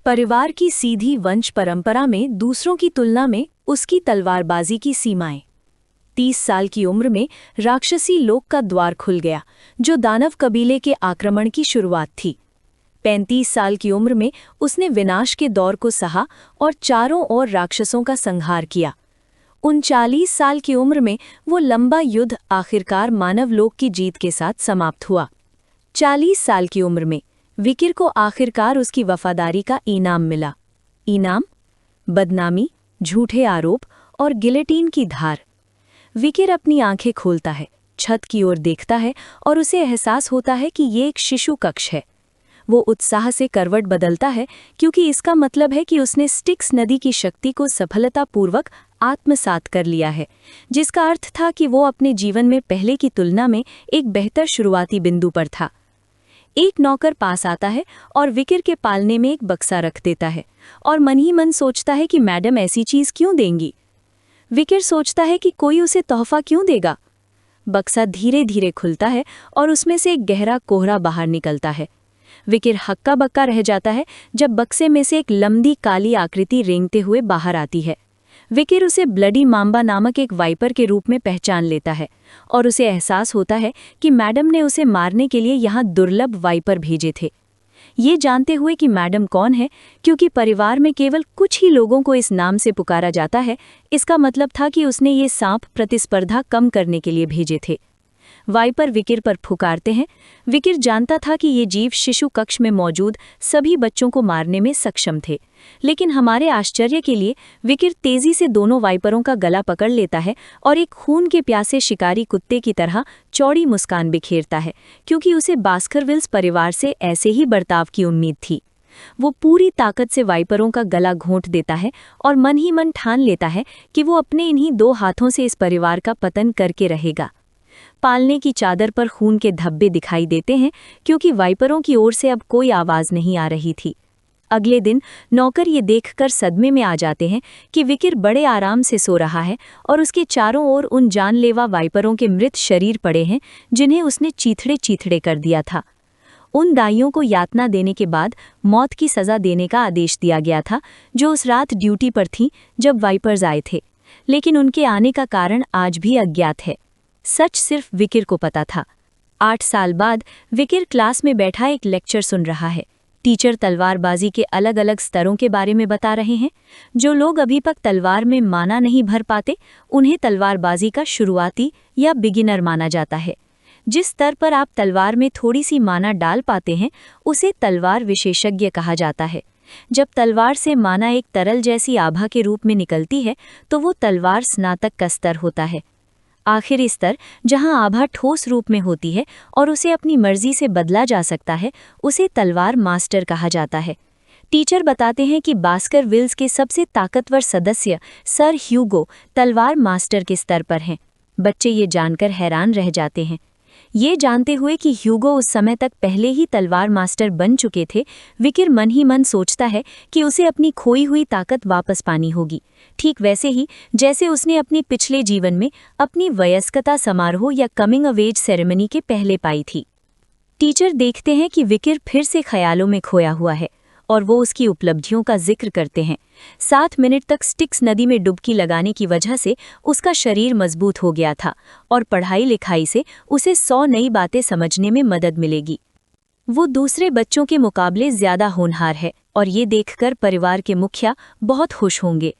परिवार की सीधी वंश परंपरा में दूसरों की तुलना में उसकी तलवारबाजी की सीमाएं। 30 साल की उम्र में राक्षसी लोक का द्वार खुल गया, जो दानव कबीले के आक्रमण की शुरुआत थी। 35 साल की उम्र में उसने विनाश के दौर को सहा और चारों ओर राक्षसों का संहार किया। 39 साल की उम्र में वो लंबा युद्ध आखिरकार मानवलोक की जीत के साथ समाप्त हुआ। 40 साल की उम्र में विकिर को आखिरकार उसकी वफादारी का इनाम मिला। इनाम? बदनामी, झूठे आरोप और गिलेटीन की धार। विकिर अपनी आंखें खोलता है, छत की ओर देखता है और उसे एहसास होता है कि ये एक शिशु कक्ष है। वो उत्साह से करवट बदलता है, क्योंकि इसका मतलब है कि उसने स्टिक्स नदी की शक्ति को सफलतापूर्वक आत्मसात कर लिया है, जिसका अर्थ था कि वो अपने जीवन में पहले की तुलना में एक बेहतर शुरुआती बिंदु पर था। एक नौकर पास आता है और विकिर के पालने में एक बक्सा रख देता है और मन ही मन सोचता है कि मैडम ऐसी चीज क्यों देंगी। विकिर सोचता है कि कोई उसे तोहफा क्यों देगा। बक्सा धीरे धीरे खुलता है और उसमें से एक गहरा कोहरा बाहर निकलता है। विकिर हक्का बक्का रह जाता है जब बक्से में से एक लंबी काली आकृति रेंगते हुए बाहर आती है। विकिर उसे ब्लडी मांबा नामक एक वाइपर के रूप में पहचान लेता है और उसे एहसास होता है कि मैडम ने उसे मारने के लिए यहाँ दुर्लभ वाइपर भेजे थे। ये जानते हुए कि मैडम कौन है, क्योंकि परिवार में केवल कुछ ही लोगों को इस नाम से पुकारा जाता है, इसका मतलब था कि उसने ये सांप प्रतिस्पर्धा कम करने के लिए भेजे थे। वाइपर विकिर पर फुकारते हैं। विकिर जानता था कि ये जीव शिशु कक्ष में मौजूद सभी बच्चों को मारने में सक्षम थे, लेकिन हमारे आश्चर्य के लिए विकिर तेजी से दोनों वाइपरों का गला पकड़ लेता है और एक खून के प्यासे शिकारी कुत्ते की तरह चौड़ी मुस्कान बिखेरता है, क्योंकि उसे बास्करविल्स परिवार से ऐसे ही बर्ताव की उम्मीद थी। वो पूरी ताकत से वाइपरों का गला घोंट देता है और मन ही मन ठान लेता है कि वो अपने इन्हीं 2 हाथों से इस परिवार का पतन करके रहेगा। पालने की चादर पर खून के धब्बे दिखाई देते हैं, क्योंकि वाइपरों की ओर से अब कोई आवाज नहीं आ रही थी। अगले दिन नौकर ये देखकर सदमे में आ जाते हैं कि विकिर बड़े आराम से सो रहा है और उसके चारों ओर उन जानलेवा वाइपरों के मृत शरीर पड़े हैं, जिन्हें उसने चीथड़े चीथड़े कर दिया था। उन दाइयों को यातना देने के बाद मौत की सजा देने का आदेश दिया गया था, जो उस रात ड्यूटी पर थीं जब वाइपर्स आए थे, लेकिन उनके आने का कारण आज भी अज्ञात है। सच सिर्फ विकिर को पता था। 8 साल बाद विकिर क्लास में बैठा एक लेक्चर सुन रहा है। टीचर तलवारबाजी के अलग अलग स्तरों के बारे में बता रहे हैं। जो लोग अभी तक तलवार में माना नहीं भर पाते, उन्हें तलवारबाजी का शुरुआती या बिगिनर माना जाता है। जिस स्तर पर आप तलवार में थोड़ी सी माना डाल पाते हैं, उसे तलवार विशेषज्ञ कहा जाता है। जब तलवार से माना एक तरल जैसी आभा के रूप में निकलती है, तो वो तलवार स्नातक का स्तर होता है। आखिरी स्तर, जहां आभा ठोस रूप में होती है और उसे अपनी मर्जी से बदला जा सकता है, उसे तलवार मास्टर कहा जाता है। टीचर बताते हैं कि बास्करविल्स के सबसे ताकतवर सदस्य सर ह्यूगो तलवार मास्टर के स्तर पर हैं। बच्चे ये जानकर हैरान रह जाते हैं। ये जानते हुए कि ह्यूगो उस समय तक पहले ही तलवार मास्टर बन चुके थे, विकिर मन ही मन सोचता है कि उसे अपनी खोई हुई ताकत वापस पानी होगी, ठीक वैसे ही जैसे उसने अपने पिछले जीवन में अपनी वयस्कता समारोह या कमिंग ऑफ एज सेरेमनी के पहले पाई थी। टीचर देखते हैं कि विकिर फिर से ख्यालों में खोया हुआ है और वो उसकी उपलब्धियों का जिक्र करते हैं। 7 मिनट तक स्टिक्स नदी में डुबकी लगाने की वजह से उसका शरीर मजबूत हो गया था और पढ़ाई लिखाई से उसे 100 नई बातें समझने में मदद मिलेगी। वो दूसरे बच्चों के मुकाबले ज्यादा होनहार है और ये देखकर परिवार के मुखिया बहुत खुश होंगे।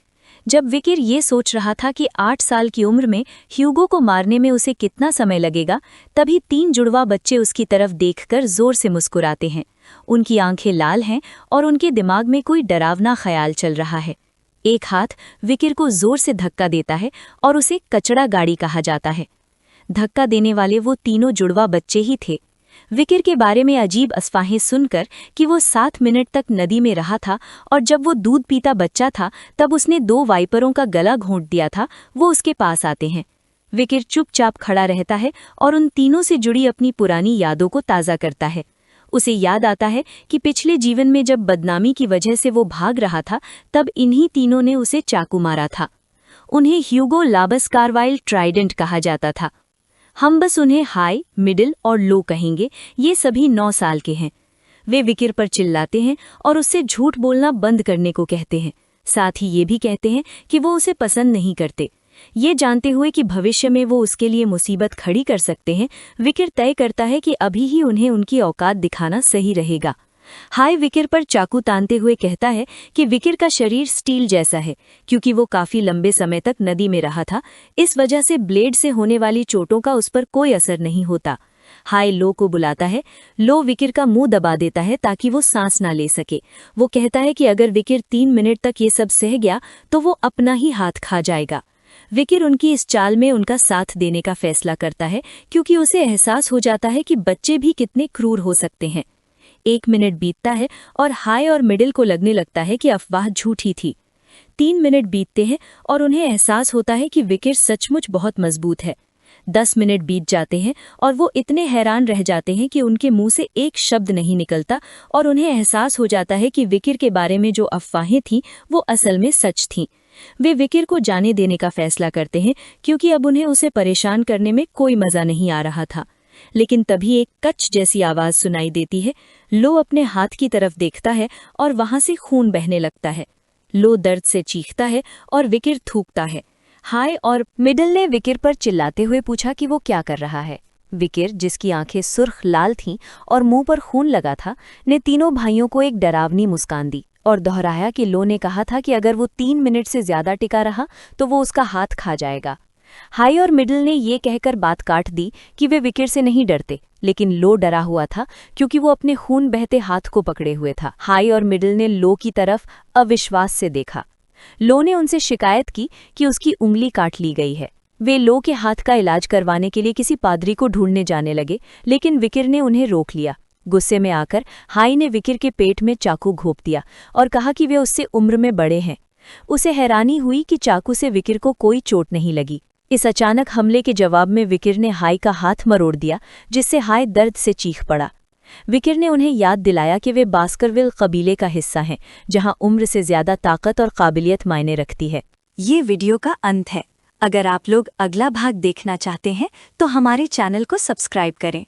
जब विकिर ये सोच रहा था कि 8 साल की उम्र में ह्यूगो को मारने में उसे कितना समय लगेगा, तभी 3 जुड़वा बच्चे उसकी तरफ देखकर जोर से मुस्कुराते हैं। उनकी आंखें लाल हैं और उनके दिमाग में कोई डरावना ख्याल चल रहा है। एक हाथ विकिर को जोर से धक्का देता है और उसे कचड़ा गाड़ी कहा जाता है। धक्का देने वाले वो तीनों जुड़वा बच्चे ही थे। विकिर के बारे में अजीब अफवाहें सुनकर कि वो 7 मिनट तक नदी में रहा था और जब वो दूध पीता बच्चा था तब उसने 2 वाइपरों का गला घोंट दिया था, वो उसके पास आते हैं। विकिर चुपचाप खड़ा रहता है और उन तीनों से जुड़ी अपनी पुरानी यादों को ताज़ा करता है। उसे याद आता है कि पिछले जीवन में जब बदनामी की वजह से वो भाग रहा था, तब इन्हीं तीनों ने उसे चाकू मारा था। उन्हें ह्यूगो लाबस कार्वाइल ट्राइडेंट कहा जाता था। हम बस उन्हें हाई, मिडिल और लो कहेंगे। ये सभी 9 साल के हैं। वे विकिर पर चिल्लाते हैं और उससे झूठ बोलना बंद करने को कहते हैं। साथ ही ये भी कहते हैं कि वो उसे पसंद नहीं करते। ये जानते हुए कि भविष्य में वो उसके लिए मुसीबत खड़ी कर सकते हैं, विकिर तय करता है कि अभी ही उन्हें उनकी औकात दिखाना सही रहेगा। हाय विकिर पर चाकू तानते हुए कहता है कि विकिर का शरीर स्टील जैसा है, क्योंकि वो काफी लंबे समय तक नदी में रहा था। इस वजह से ब्लेड से होने वाली चोटों का उस पर कोई असर नहीं होता। हाय लो को बुलाता है। लो विकिर का मुंह दबा देता है ताकि वो सांस ना ले सके। वो कहता है कि अगर विकिर 3 मिनट तक ये सब सह गया तो वो अपना ही हाथ खा जाएगा। विकिर उनकी इस चाल में उनका साथ देने का फैसला करता है, क्योंकि उसे एहसास हो जाता है कि बच्चे भी कितने क्रूर हो सकते हैं। 1 मिनट बीतता है और हाय और मिडिल को लगने लगता है कि अफवाह झूठी थी। 3 मिनट बीतते हैं और उन्हें एहसास होता है कि विकिर सचमुच बहुत मजबूत है। 10 मिनट बीत जाते हैं और वो इतने हैरान रह जाते हैं कि उनके मुंह से एक शब्द नहीं निकलता, और उन्हें एहसास हो जाता है कि विकिर के बारे में जो अफवाहें थीं वो असल में सच थीं। वे विकिर को जाने देने का फैसला करते हैं, क्योंकि अब उन्हें उसे परेशान करने में कोई मजा नहीं आ रहा था। लेकिन तभी एक कच जैसी आवाज सुनाई देती है। लो अपने हाथ की तरफ देखता है और वहां से खून बहने लगता है। लो दर्द से चीखता है और विकिर थूकता है। हाय और मिडिल ने विकिर पर चिल्लाते हुए पूछा कि वो क्या कर रहा है। विकिर, जिसकी आंखें सुर्ख लाल थीं और मुंह पर खून लगा था, ने तीनों भाइयों को एक डरावनी मुस्कान दी और दोहराया कि लो ने कहा था कि अगर वो 3 मिनट से ज्यादा टिका रहा तो वो उसका हाथ खा जाएगा। हाई और मिडिल ने ये कहकर बात काट दी कि वे विकिर से नहीं डरते, लेकिन लो डरा हुआ था, क्योंकि वो अपने खून बहते हाथ को पकड़े हुए था। हाई और मिडिल ने लो की तरफ अविश्वास से देखा। लो ने उनसे शिकायत की कि उसकी उंगली काट ली गई है। वे लो के हाथ का इलाज करवाने के लिए किसी पादरी को ढूंढने जाने लगे, लेकिन विकिर ने उन्हें रोक लिया। गुस्से में आकर हाई ने विकिर के पेट में चाकू घोंप दिया और कहा कि वे उससे उम्र में बड़े हैं। उसे हैरानी हुई कि चाकू से विकिर को कोई चोट नहीं लगी। इस अचानक हमले के जवाब में विकिर ने हाई का हाथ मरोड़ दिया, जिससे हाई दर्द से चीख पड़ा। विकिर ने उन्हें याद दिलाया कि वे बास्करविल कबीले का हिस्सा हैं, जहां उम्र से ज्यादा ताकत और काबिलियत मायने रखती है। ये वीडियो का अंत है। अगर आप लोग अगला भाग देखना चाहते हैं तो हमारे चैनल को सब्सक्राइब करें।